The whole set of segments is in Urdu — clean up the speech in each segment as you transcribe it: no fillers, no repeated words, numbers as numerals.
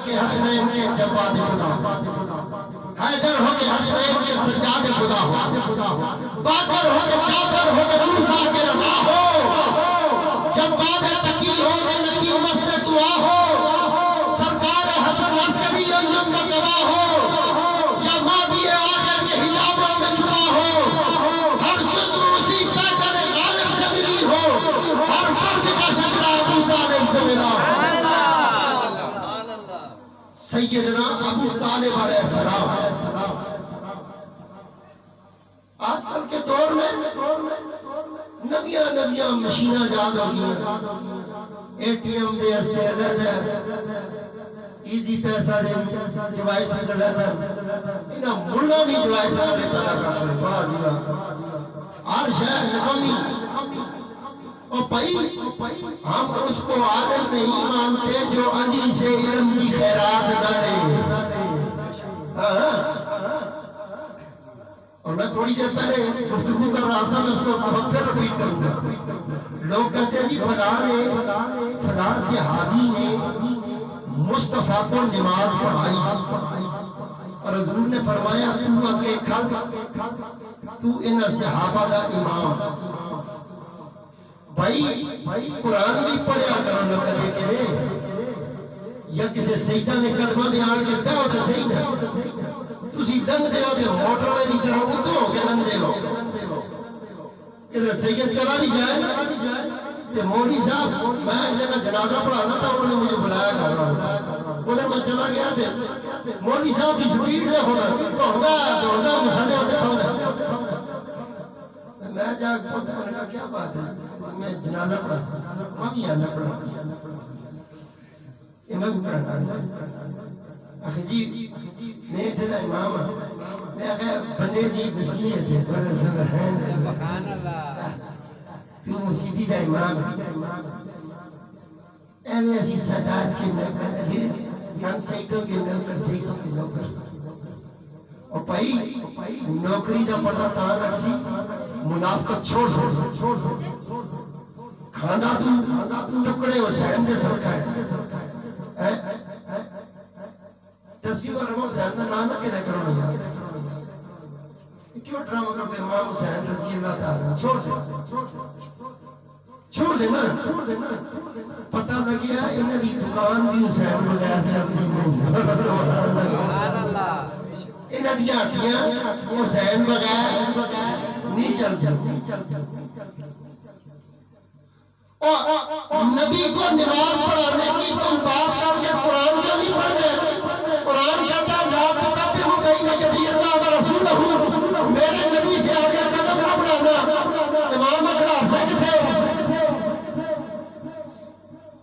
کے حسنین کے جواد خدا، حیدر ہو کے حسنین کے سجاد خدا ہو، باقر ہو کے جعفر ہو کے موسیٰ کے رضا ہو، جواد تقی ہو کے نقی مست دعا ہو، سرکار حسن عسکری انجم کا گواہ ہو، یا ماضی آخر کے حجابوں میں چھپا ہو، ہر جزو اسی پیکر غالب سے ملی ہو، ہر فرد کا شجرہ ابو طالب سے ملا ہو۔ سیدنا ابو طالب علیہ السلام آج کل کے دور میں نویاں مشینہ جاد ہوگی، اے ٹی ایم دے استے رہتا ہے، ایزی پیسہ دے ڈیوائس سے رہتا ہے، انہاں ملہ بھی ڈیوائس سے پیدا کر چھوڑے بڑا جیوہ ہر شہر نکمی۔ اور بھائی ہم اس کو عالم نہیں مانتے جو علی سے علم کی خیرات نہ لے۔ اور میں تھوڑی دیر پہلے گفتگو کر رہا تھا، میں اس کو پھر ریپیٹ کروں گا۔ لوگ کہتے ہیں جی فلاں صحابی نے مصطفیٰ کو نماز پڑھائی، اور حضور نے فرمایا تو اگے کھل، تو ان صحابہ دا امام۔ بھائی قرآن بھی پڑھیا کرو نہ کرے کرے، یا کسی سیدہ نے کلمہ بیان کے کہا تو صحیح ہے، تسی دنگ دے ہو کہ موٹر میں نہیں کرو اتو ہو کہ دنگ دے ہو۔ ادھر سید چلا بھی جائے کہ مولوی صاحب میں جب جنازہ پڑھانا تھا انہوں نے مجھے بلایا کر رہا تھا، انہیں میں چلا گیا تھے مولوی صاحب کی سپیڈ دے ہونا دوڑنا مسئلے ہوتے کھانا۔ میں جا پوچھتا میں نے کہا کیا بات ہے، میں جنازہ پڑھا سکتا میں بھی آنا پڑھا امام پڑھنا آنا۔ آخر جی میں تھے امام، میں آخر بندے دی بسیت ہے، بڑا سبحان اللہ، تو مسیدی دا امام ہے، ایوے ایسی سادات کے نوکر، ایسی نم سیدوں کے نوکر، سیدوں کے نوکر۔ اور بھائی نوکری دا پتہ تاں رکھسی منافقت چھوڑ کھانا تو ٹکڑے حسین دے سرکائے تسبیح و رمو حسین دا نام نہ کہنا کرو نہ یار، کیوں ڈرامہ کرتے امام حسین رضی اللہ تعالیٰ چھوڑ دے نا، پتہ لگیا انہیں بھی دکان بھی حسین بغیر چلتی نہیں، انہیں بھی ہٹیاں حسین بغیر نہیں چل جاتی۔ اور نبی کو نماز پڑھانے کی تم بات کر کے قرآن کیوں نہیں پڑھ رہے؟ قرآن کہتا ہے لا تقدموا بین یدی اللہ و رسولہ، میرے نبی سے آگے قدم نہ بڑھانا۔ امام خلافہ تھے،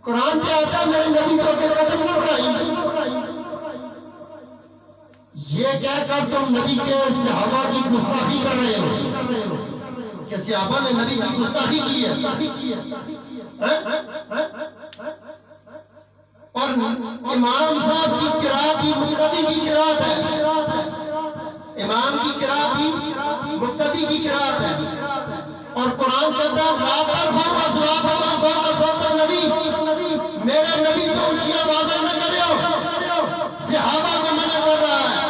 قرآن کیا آتا ہے میرے نبی کو آگے قدم نہ بڑھائیں۔ یہ کہہ کر تم نبی کے صحابہ کی گستاخی کر رہے ہو کہ صحابہ نے نبی کی گستاخی کی ہے، اور امام صاحب کی قرات ہی مقتدی کی قرات ہے، امام کی قرات ہی مقتدی کی قرات ہے، اور قرآن کہتا ہے لا ترفعوا اصواتکم فوق صوت النبی، میرے نبی تو اونچی آوازیں نہ کرے ہو، صحابہ کو منع کر رہا ہے۔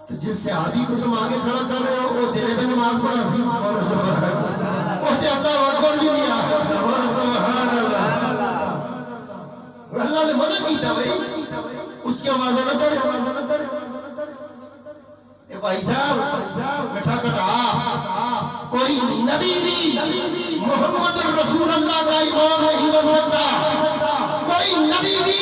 تو جس صحابی کو تم آگے کھڑا کر رہے ہو وہ دلے میں نماز پڑھا سی، اور سبحان اللہ، وہ اللہ اکبر بھی دیا، اور سبحان اللہ، اللہ نے منع کیتا بھائی اس کی آوازیں نہ کرے۔ اے بھائی صاحب بیٹھا کٹا، کوئی نبی بھی محمد رسول اللہ کا امام نہیں بن سکتا، کوئی نبی بھی